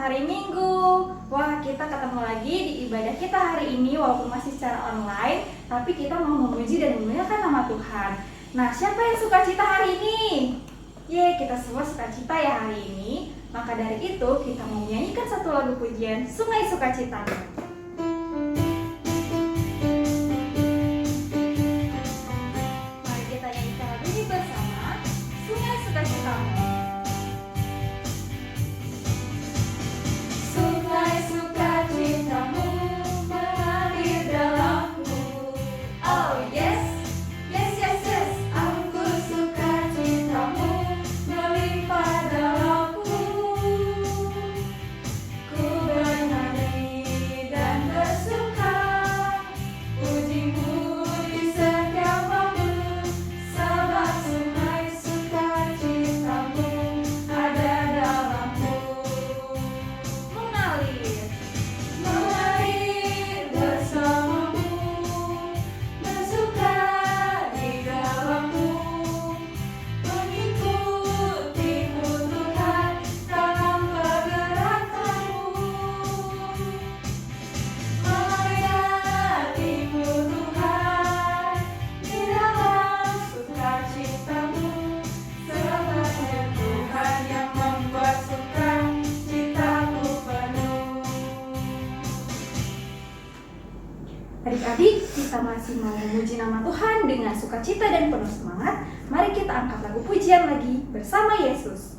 hari Minggu. Wah, kita ketemu lagi di ibadah kita hari ini walaupun masih secara online, tapi kita mau memuji dan memuliakan nama Tuhan. Nah, siapa yang sukacita hari ini? Kita semua sukacita ya hari ini. Maka dari itu, kita mau menyanyikan satu lagu pujian, Sungai Sukacitamu. Mari kita nyanyikan lagu ini bersama, Sungai Sukacitamu. Sungai sukacitamu mengalir dalamku. Oh yes, yes, yes, yes. Aku sukacitamu melimpah dalamku. Ku bernyanyi dan bersuka, pujimu di setiap waktu. Sebab sungai sukacitamu ada dalamku. Mengalir bersamamu, bersuka di dalammu, mengikutimu Tuhan dalam pergerakanmu, melayanimu Tuhan di dalam sukacitamu, sebabnya Tuhan yang membuat sukacitaku penuh. Adik-adik, kita masih mau memuji nama Tuhan dengan sukacita dan penuh semangat. Mari kita angkat lagu pujian lagi bersama Yesus.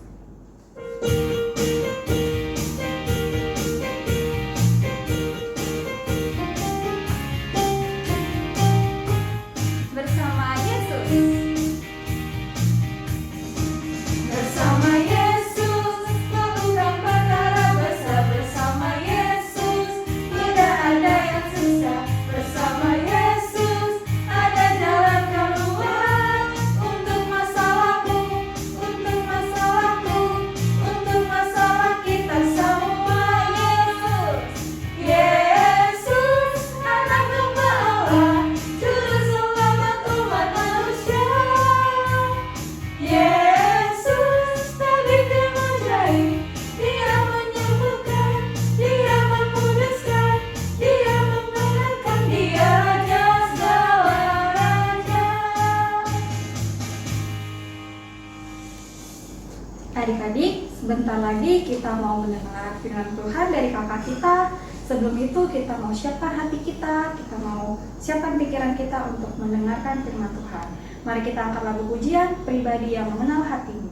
Bersama Yesus. Bersama Yesus, lakukan perkara besar. Bersama Yesus, tidak ada yang susah. Bersama Yesus, ada jalan keluar untuk masalahmu, untuk masalahku, untuk masalah kita semua. Yesus, anak domba Allah, juru selamat umat manusia. Yesus, tabib yang ajaib, Dia menyembuhkan, Dia memudahkan, Dia membenarkan, Dia Raja segala raja. Adik-adik, sebentar lagi kita mau mendengar firman Tuhan dari kakak kita. Sebelum itu kita mau siapkan hati kita mau siapkan pikiran kita untuk mendengarkan firman Tuhan. Mari kita angkat lagu pujian, Pribadi yang Mengenal Hatimu.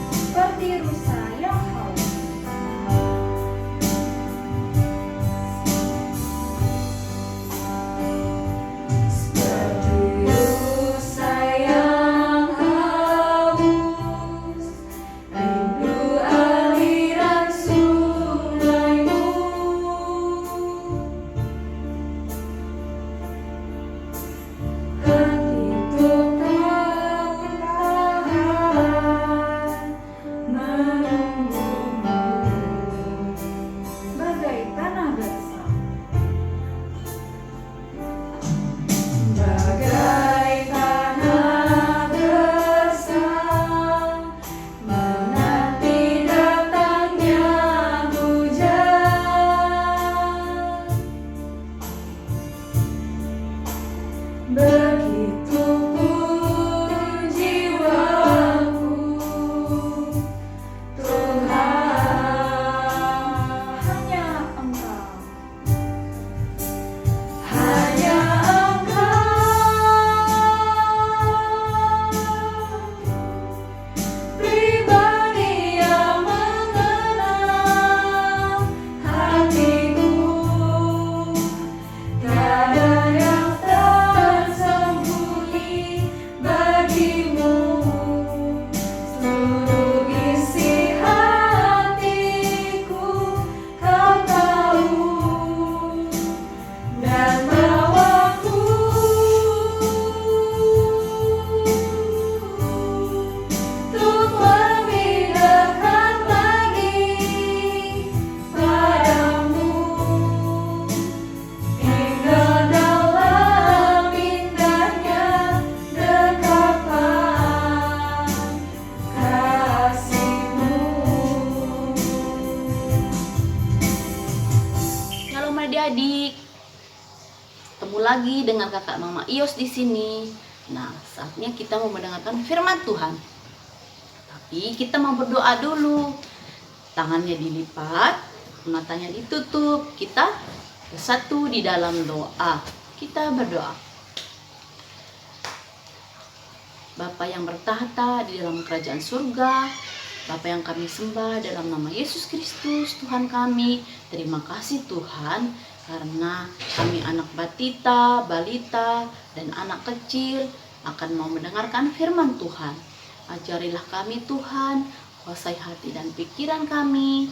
Seperti rusa yang haus. Seperti rusa yang haus, rindu aliran sungaimu. lagi dengan kakak Mama Ios di sini. Nah, saatnya kita mau mendengarkan firman Tuhan. Tapi kita mau berdoa dulu. Tangannya dilipat, matanya ditutup. Kita bersatu di dalam doa. Kita berdoa. Bapa yang bertahta di dalam kerajaan surga, Bapa yang kami sembah dalam nama Yesus Kristus, Tuhan kami. Terima kasih Tuhan, karena kami anak batita, balita, dan anak kecil akan mau mendengarkan firman Tuhan. Ajarilah kami Tuhan, kuasai hati dan pikiran kami,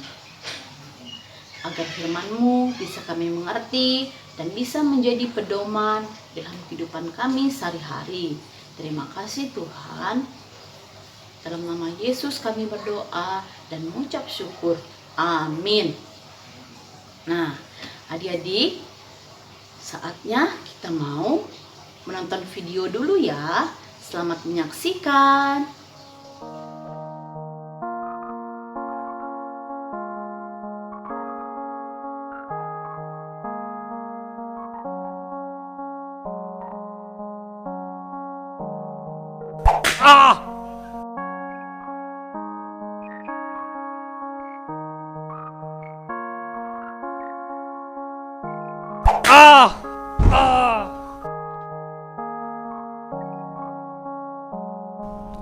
agar firman-Mu bisa kami mengerti dan bisa menjadi pedoman dalam kehidupan kami sehari-hari. Terima kasih Tuhan. Dalam nama Yesus kami berdoa dan mengucap syukur. Amin. Nah, adik-adik, saatnya kita mau menonton video dulu ya. Selamat menyaksikan.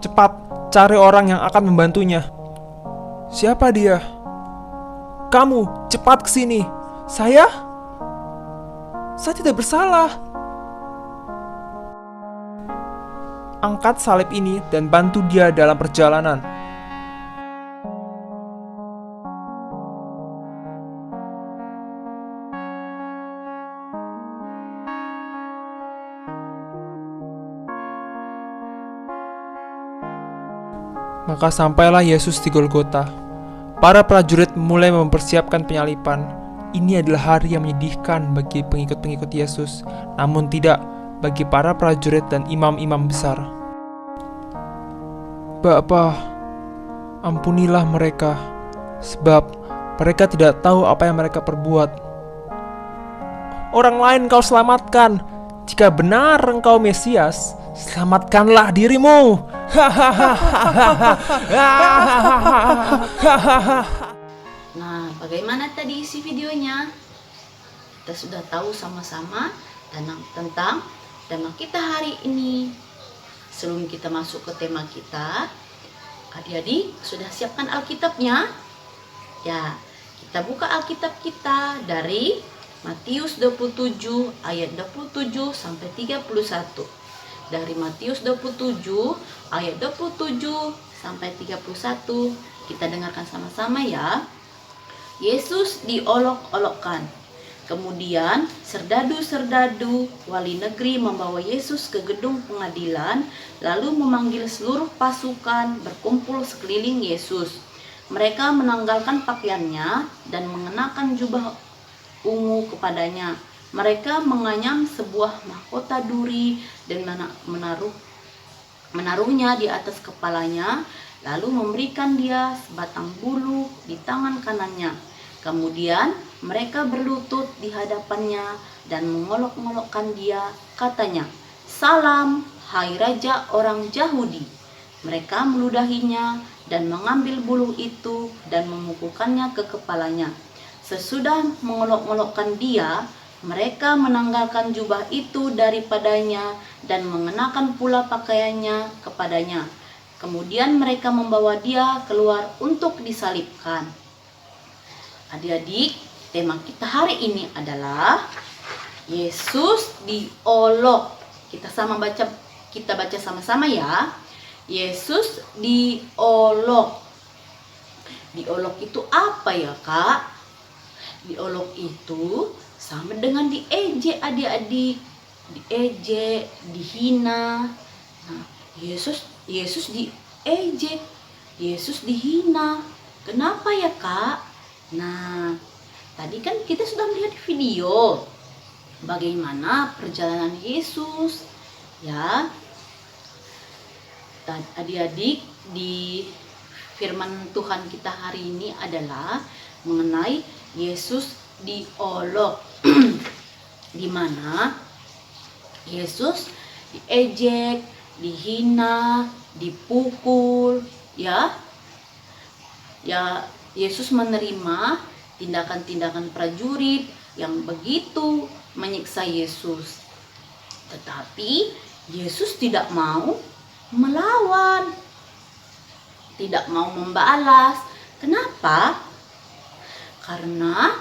Cepat, cari orang yang akan membantunya. Siapa dia? Kamu, cepat ke sini. Saya tidak bersalah. Angkat salib ini dan bantu dia dalam perjalanan. Maka sampailah Yesus di Golgota. Para prajurit mulai mempersiapkan penyalipan. Ini adalah hari yang menyedihkan bagi pengikut-pengikut Yesus, namun tidak bagi para prajurit dan imam-imam besar. Bapa, ampunilah mereka, sebab mereka tidak tahu apa yang mereka perbuat. Orang lain kau selamatkan. Jika benar engkau Mesias, selamatkanlah dirimu. Nah, bagaimana tadi isi videonya? Kita sudah tahu sama-sama tentang tema kita hari ini. Sebelum kita masuk ke tema kita, adik-adik sudah siapkan Alkitabnya? Ya, kita buka Alkitab kita dari Matius 27 ayat 27 sampai 31. Dari Matius 27 ayat 27 sampai 31, kita dengarkan sama-sama ya. Yesus diolok-olokkan. Kemudian serdadu-serdadu wali negeri membawa Yesus ke gedung pengadilan, lalu memanggil seluruh pasukan berkumpul sekeliling Yesus. Mereka menanggalkan pakaiannya dan mengenakan jubah ungu kepadanya. Mereka menganyam sebuah mahkota duri dan menaruhnya di atas kepalanya, lalu memberikan dia sebatang bulu di tangan kanannya. Kemudian mereka berlutut di hadapannya dan mengolok-olokkan dia, katanya, "Salam, hai Raja orang Yahudi." Mereka meludahinya dan mengambil bulu itu dan memukulkannya ke kepalanya. Sesudah mengolok-olokkan dia, mereka menanggalkan jubah itu daripadanya dan mengenakan pula pakaiannya kepadanya. Kemudian mereka membawa dia keluar untuk disalibkan. Adik-adik, tema kita hari ini adalah Yesus diolok. Kita baca sama-sama ya. Yesus diolok. Diolok itu apa ya, Kak? Diolok itu sama dengan diejek, adik-adik. Diejek, dihina. Nah, Yesus diejek, Yesus dihina. Kenapa ya, Kak? Nah, tadi kan kita sudah melihat video bagaimana perjalanan Yesus, ya. Adik-adik, di firman Tuhan kita hari ini adalah mengenai Yesus diolok, di mana Yesus diejek, dihina, dipukul, ya. Ya, Yesus menerima tindakan-tindakan prajurit yang begitu menyiksa Yesus. Tetapi Yesus tidak mau melawan, tidak mau membalas. Kenapa? Karena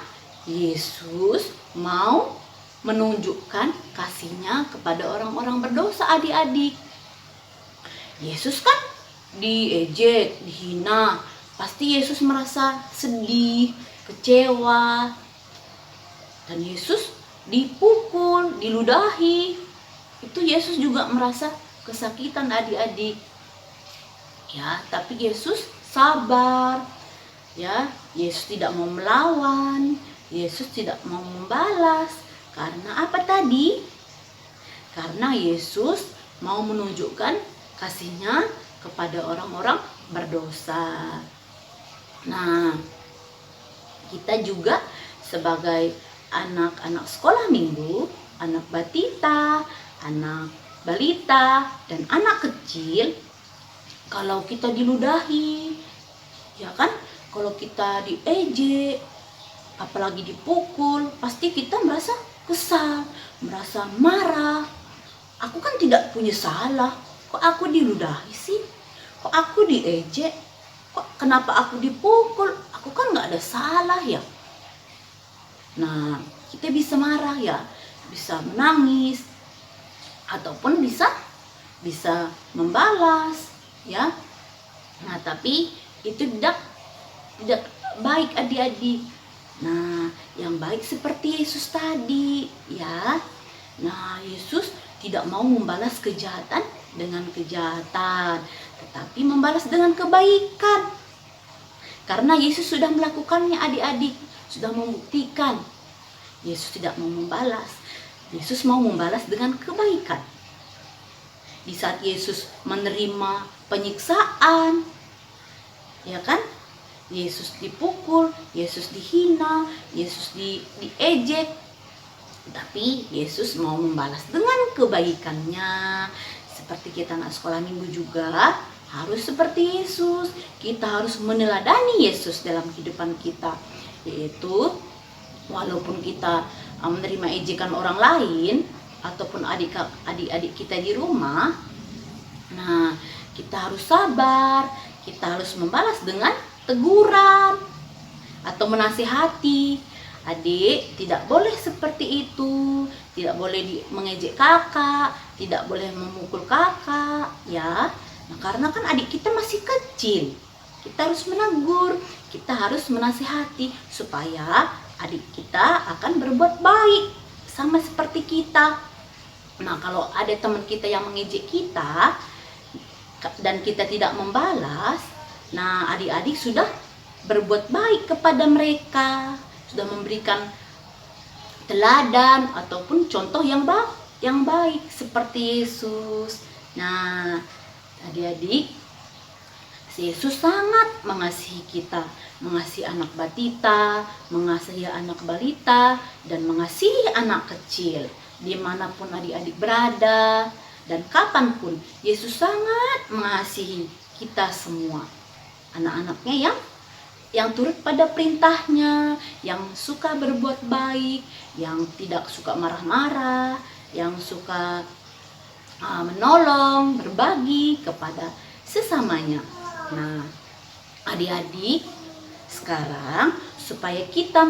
Yesus mau menunjukkan kasihnya kepada orang-orang berdosa, adik-adik. Yesus kan diejek, dihina. Pasti Yesus merasa sedih, kecewa. Dan Yesus dipukul, diludahi. Itu Yesus juga merasa kesakitan, adik-adik. Ya, tapi Yesus sabar. Ya, Yesus tidak mau melawan, Yesus tidak mau membalas. Karena apa tadi? Karena Yesus mau menunjukkan kasihnya kepada orang-orang berdosa. Nah, kita juga sebagai anak-anak sekolah minggu, anak batita, anak balita, dan anak kecil, kalau kita diludahi, ya kan, kalau kita diejek, apalagi dipukul, pasti kita merasa kesal, merasa marah. Aku kan tidak punya salah, kok aku diludahi sih? Kok aku diejek? Kok kenapa aku dipukul? Aku kan gak ada salah ya. Nah, kita bisa marah ya, bisa menangis, ataupun bisa membalas, ya. Nah, tapi itu tidak baik, adik-adik. Nah, yang baik seperti Yesus tadi, ya. Nah, Yesus tidak mau membalas kejahatan dengan kejahatan, tetapi membalas dengan kebaikan. Karena Yesus sudah melakukannya, adik-adik, sudah membuktikan. Yesus tidak mau membalas. Yesus mau membalas dengan kebaikan. Di saat Yesus menerima penyiksaan, ya kan? Yesus dipukul, Yesus dihina, Yesus diejek. Tapi Yesus mau membalas dengan kebaikannya. Seperti kita anak sekolah minggu juga harus seperti Yesus. Kita harus meneladani Yesus dalam kehidupan kita. Yaitu walaupun kita menerima ejekan orang lain ataupun adik-adik kita di rumah, nah, kita harus sabar, kita harus membalas dengan teguran atau menasihati. Adik, tidak boleh seperti itu, tidak boleh mengejek kakak, tidak boleh memukul kakak, ya. Nah, karena kan adik kita masih kecil, kita harus menegur, kita harus menasihati supaya adik kita akan berbuat baik sama seperti kita. Nah, kalau ada teman kita yang mengejek kita dan kita tidak membalas, nah, adik-adik sudah berbuat baik kepada mereka, sudah memberikan teladan ataupun contoh yang baik seperti Yesus. Nah, adik-adik, Yesus sangat mengasihi kita, mengasihi anak batita, mengasihi anak balita, dan mengasihi anak kecil. Dimanapun adik-adik berada, dan kapanpun, Yesus sangat mengasihi kita semua. Anak-anaknya yang turut pada perintahnya, yang suka berbuat baik, yang tidak suka marah-marah, yang suka menolong, berbagi kepada sesamanya. Nah, adik-adik, sekarang supaya kita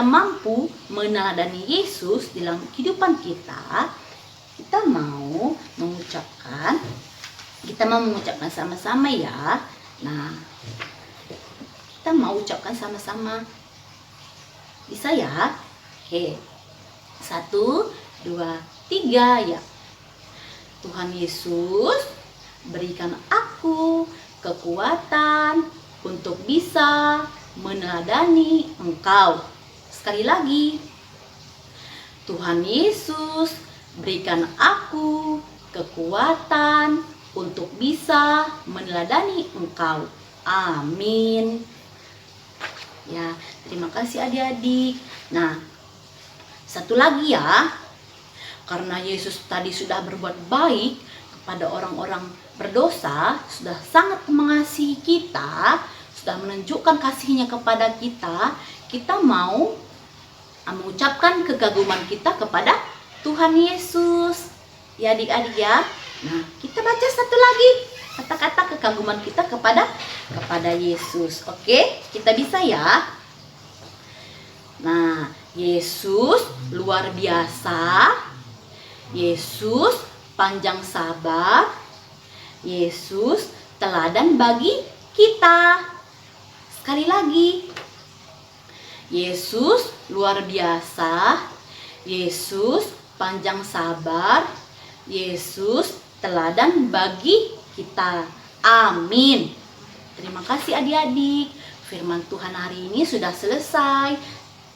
mampu meneladani Yesus dalam kehidupan kita, kita mau mengucapkan sama-sama ya. Nah, kita mau ucapkan sama-sama. Bisa ya? Oke. 1, 2, 3 ya. Tuhan Yesus, berikan aku kekuatan untuk bisa meneladani Engkau. Sekali lagi. Tuhan Yesus, berikan aku kekuatan untuk bisa meneladani Engkau. Amin. Ya, terima kasih adik-adik. Nah, satu lagi ya. karena Yesus tadi sudah berbuat baik kepada orang-orang berdosa, sudah sangat mengasihi kita, sudah menunjukkan kasihnya kepada kita, kita mau mengucapkan kekaguman kita kepada Tuhan Yesus. Ya adik-adik ya. Nah, kita baca satu lagi kata-kata kekaguman kita kepada Yesus. Oke, kita bisa ya. Nah, Yesus luar biasa. Yesus panjang sabar. Yesus teladan bagi kita. Sekali lagi. Yesus luar biasa. Yesus panjang sabar. Yesus teladan bagi kita. Amin. Terima kasih adik-adik. Firman Tuhan hari ini sudah selesai.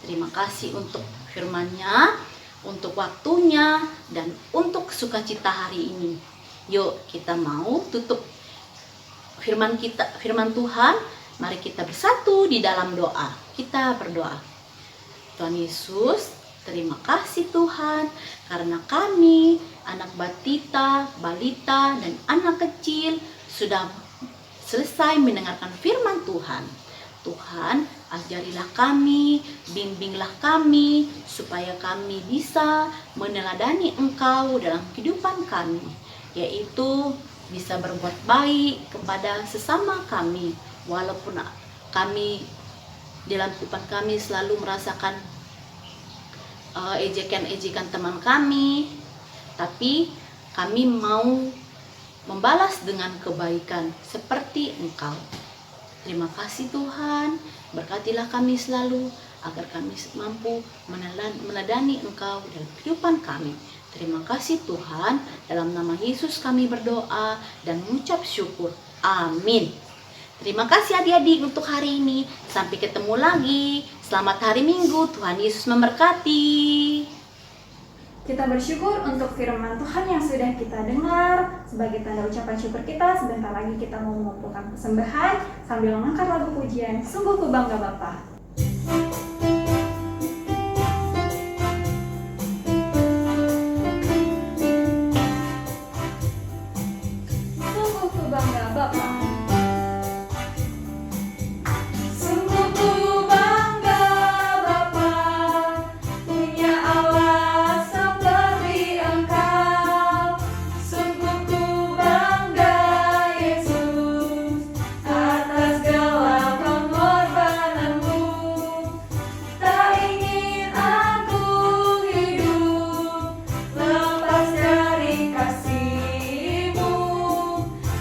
Terima kasih untuk firman-Nya, untuk waktunya, dan untuk sukacita hari ini. Yuk, kita mau tutup firman Tuhan. Mari kita bersatu di dalam doa. Kita berdoa. Tuhan Yesus, terima kasih Tuhan, karena kami, anak batita, balita, dan anak kecil sudah selesai mendengarkan firman Tuhan. Tuhan, ajarilah kami, bimbinglah kami, supaya kami bisa meneladani Engkau dalam kehidupan kami, yaitu bisa berbuat baik kepada sesama kami, walaupun kami dalam kehidupan kami selalu merasakan ejekan-ejekan teman kami, tapi kami mau membalas dengan kebaikan seperti Engkau. Terima kasih Tuhan, berkatilah kami selalu agar kami mampu meneladani Engkau dalam kehidupan kami. Terima kasih Tuhan, dalam nama Yesus kami berdoa dan mengucap syukur. Amin. Terima kasih adik-adik untuk hari ini. Sampai ketemu lagi. Selamat hari Minggu. Tuhan Yesus memberkati. Kita bersyukur untuk firman Tuhan yang sudah kita dengar. Sebagai tanda ucapan syukur kita, sebentar lagi kita mau mengumpulkan persembahan sambil mengangkat lagu pujian Sungguh Ku Bangga Bapa. Sungguh ku bangga Bapa. Sungguh ku bangga Bapa, punya Allah seperti Engkau. Sungguh ku bangga Yesus, atas segala pengorbananmu. Tak ingin aku hidup lepas dari kasih-Mu.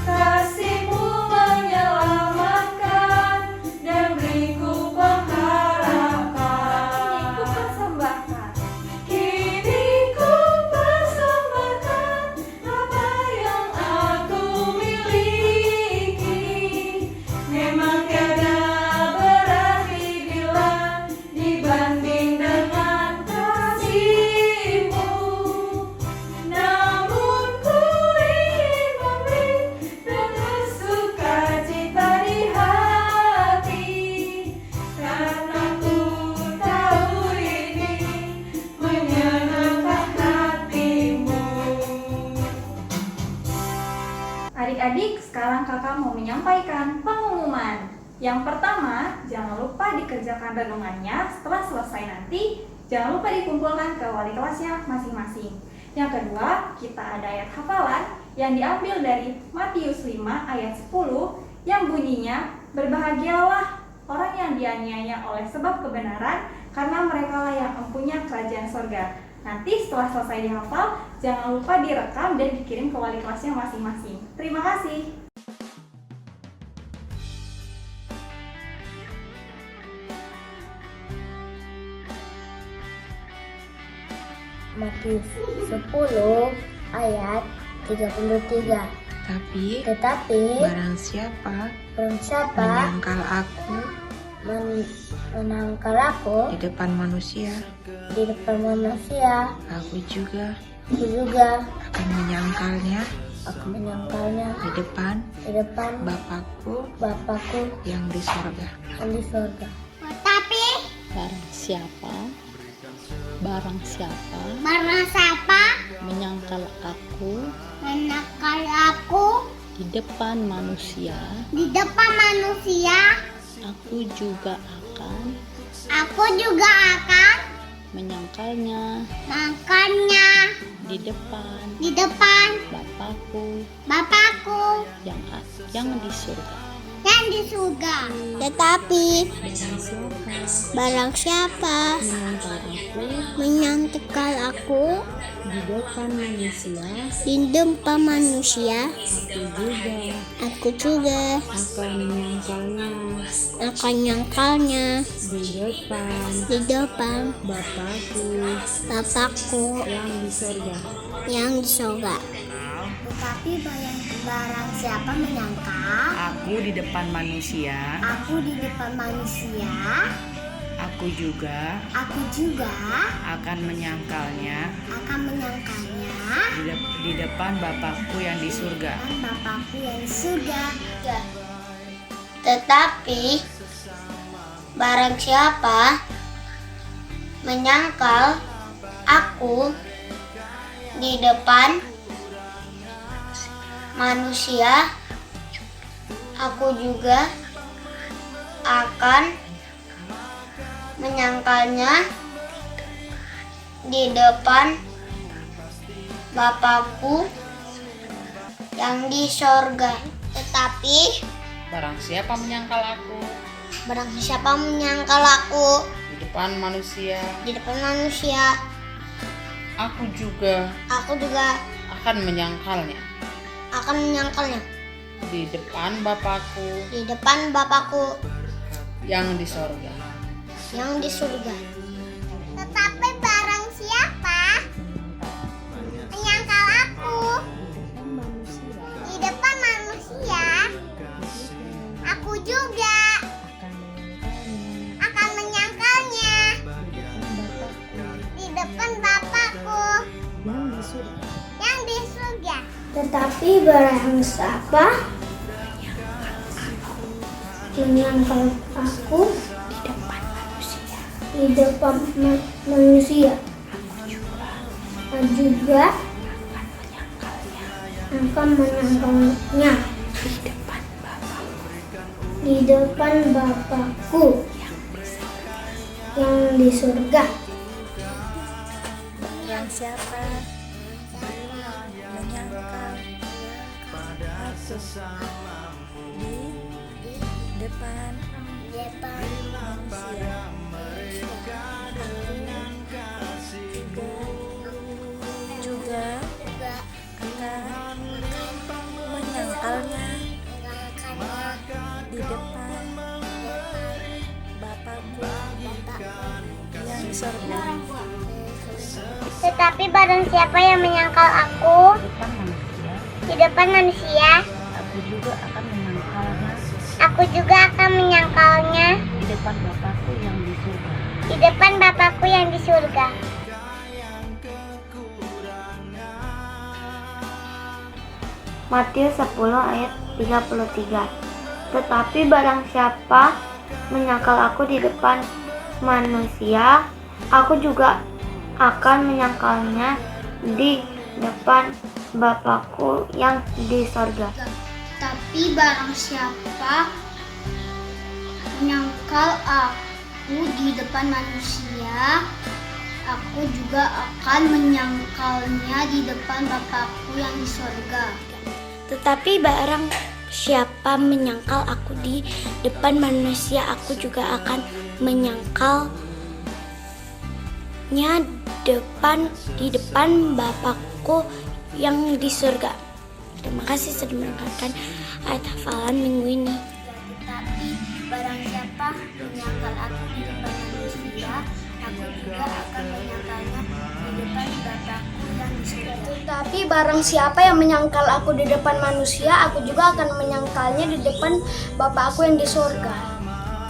Kasih-Mu menyelamatkan dan beriku pengharapan. Kini ku persembahkan apa yang aku miliki. Memang tiada berarti bila dibanding dengan kasih-Mu. Namun ku ingin memberi dengan sukacita di hati, karena ku tahu ini menyenangkan hati-Mu. Adik-adik, sekarang kakak mau menyampaikan pengumuman. Yang pertama, jangan lupa dikerjakan renungannya. Setelah selesai nanti, jangan lupa dikumpulkan ke wali kelasnya masing-masing. Yang kedua, kita ada ayat hafalan yang diambil dari Matius 5 ayat 10 yang bunyinya, berbahagialah orang yang dianiaya oleh sebab kebenaran, karena merekalah yang mempunyai kerajaan sorga. Nanti setelah selesai dihafal, jangan lupa direkam dan dikirim ke wali kelasnya masing-masing. Terima kasih. Matius 10 ayat 33. Tetapi barang siapa barang siapa menyangkal aku menangkal aku di depan manusia, di depan manusia, aku juga aku juga akan menyangkalnya di di depan Bapakku yang di sorga. yang di surga. Barang siapa Barang siapa menyangkal aku di depan manusia, aku juga akan menyangkalnya di depan Bapakku yang di surga. Tetapi barang siapa menyangkal aku Di depan manusia, aku juga akan menyangkalnya di depan Bapakku yang di surga. Tetapi barang siapa menyangkal Aku di depan manusia, aku juga akan menyangkalnya di depan Bapakku yang di surga. Tetapi barang siapa menyangkal aku di depan manusia, aku juga akan menyangkalnya di depan Bapakku yang di sorga. Tetapi Barang siapa menyangkal aku di depan manusia, aku juga akan menyangkalnya di depan Bapakku yang di sorga. Tetapi barang siapa menyangkal aku di depan manusia, aku juga akan menyangkalnya di depan Bapakku yang di surga. Tetapi barang siapa menyangkal aku di depan manusia, aku juga akan menyangkalnya di depan Bapakku yang di surga. Barang siapa menyangkal aku di depan manusia, juga akan menyangkalnya di depan Bapakku yang di surga. Tetapi barang siapa yang menyangkal aku di depan manusia, aku juga akan menyangkalnya di depan Bapakku yang di surga. Matius 10 ayat 33. Tetapi barang siapa menyangkal aku di depan manusia, aku juga akan menyangkalnya di depan Bapakku yang di sorga. Tapi barang siapa menyangkal aku di depan manusia, aku juga akan menyangkalnya di depan Bapakku yang di sorga. Tetapi barang siapa menyangkal aku di depan manusia, aku juga akan menyangkalnya di depan Bapakku yang di surga. Terima kasih sudah mendengarkan ayat hafalan minggu ini. Tetapi barang siapa menyangkal aku di depan manusia, aku juga akan menyangkalnya di depan Bapakku yang di surga. Tetapi barang siapa yang menyangkal aku di depan manusia, aku juga akan menyangkalnya di depan Bapakku yang di surga.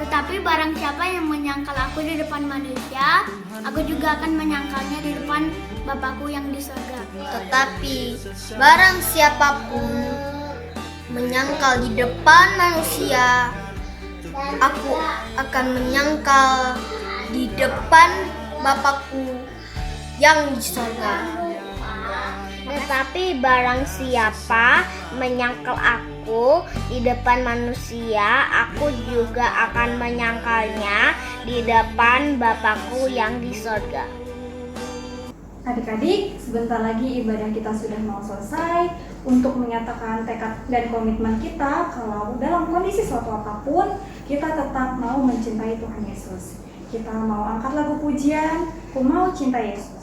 Tetapi barang siapa yang menyangkal aku di depan manusia, aku juga akan menyangkalnya di depan Bapakku yang di surga. Tetapi barang siapapun menyangkal di depan manusia, aku akan menyangkal di depan Bapakku yang di surga. Tetapi barang siapa menyangkal aku di depan manusia, aku juga akan menyangkalnya di depan Bapakku yang di surga. Adik-adik, sebentar lagi ibadah kita sudah mau selesai. Untuk menyatakan tekad dan komitmen kita kalau dalam kondisi suatu apapun, kita tetap mau mencintai Tuhan Yesus. Kita mau angkat lagu pujian, Ku Mau Cinta Yesus.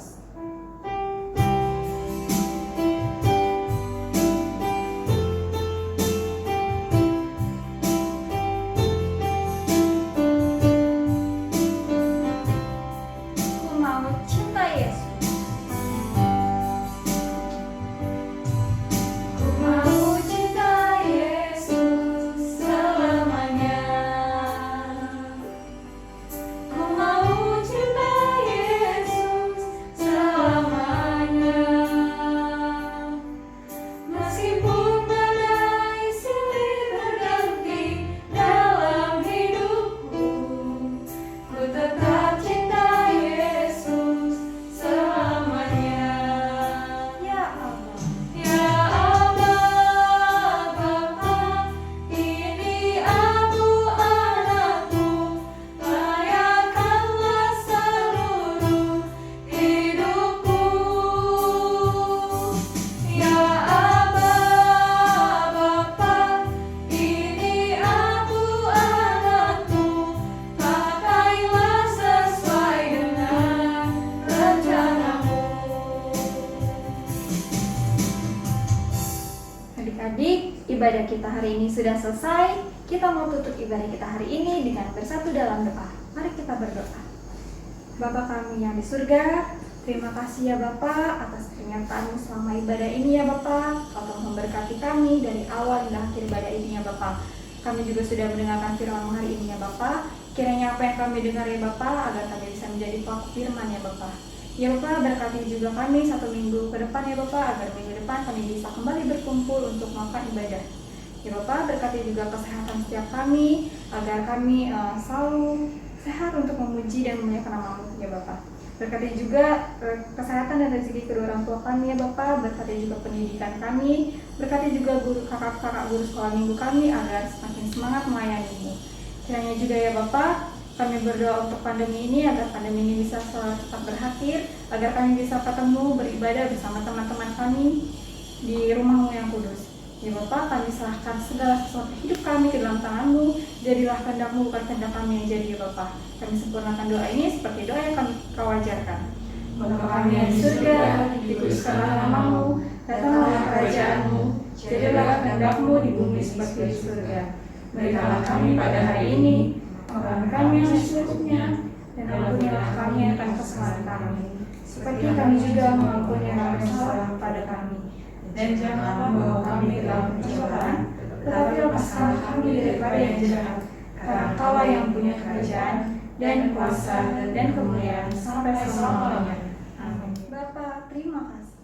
Adik-adik, ibadah kita hari ini sudah selesai. Kita mau tutup ibadah kita hari ini dengan bersatu dalam doa. Mari kita berdoa. Bapa kami yang di surga, terima kasih ya Bapa atas pernyataan selama ibadah ini ya Bapa. Kau telah memberkati kami dari awal hingga akhir ibadah ini ya Bapa. Kami juga sudah mendengarkan firman hari ini ya Bapa. Kiranya apa yang kami dengar ya Bapa, agar kami bisa menjadi pelaku firman ya Bapa. Ya Bapak, berkati juga kami 1 minggu ke depan ya Bapak, agar minggu depan kami bisa kembali berkumpul untuk melakukan ibadah. Ya Bapak, berkati juga kesehatan setiap kami, agar kami selalu sehat untuk memuji dan memuliakan nama-Mu ya Bapak. Berkati juga kesehatan dan rezeki kedua orang tua kami ya Bapak, berkati juga pendidikan kami, berkati juga guru kakak-kakak guru sekolah minggu kami, agar semakin semangat melayani-Mu. Kiranya juga ya Bapak, kami berdoa untuk pandemi ini agar pandemi ini bisa selalu cepat berakhir, agar kami bisa ketemu beribadah bersama teman-teman kami di rumah-Mu yang kudus. Ya Bapak, kami serahkan segala sesuatu hidup kami ke dalam tangan-Mu. Jadilah kehendak-Mu, bukan kehendak kami yang jadi ya Bapak. Kami sempurnakan doa ini seperti doa yang Kau ajarkan. Bapa kami yang di surga, dikuduskanlah nama-Mu, datanglah kerajaan-Mu, jadilah kehendak-Mu di bumi seperti di surga. Berikanlah kami pada hari ini makan kami yang secukupnya, dan ampunilah kami akan kesalahan kami, seperti kami juga mengampuni yang bersalah pada kami. Dan janganlah membawa kami ke dalam pencobaan, tetapi lepaskanlah kami daripada yang jahat, karena Kaulah yang punya kerajaan, dan kuasa, dan kemuliaan sampai selama-lamanya. Amin. Bapa, terima kasih.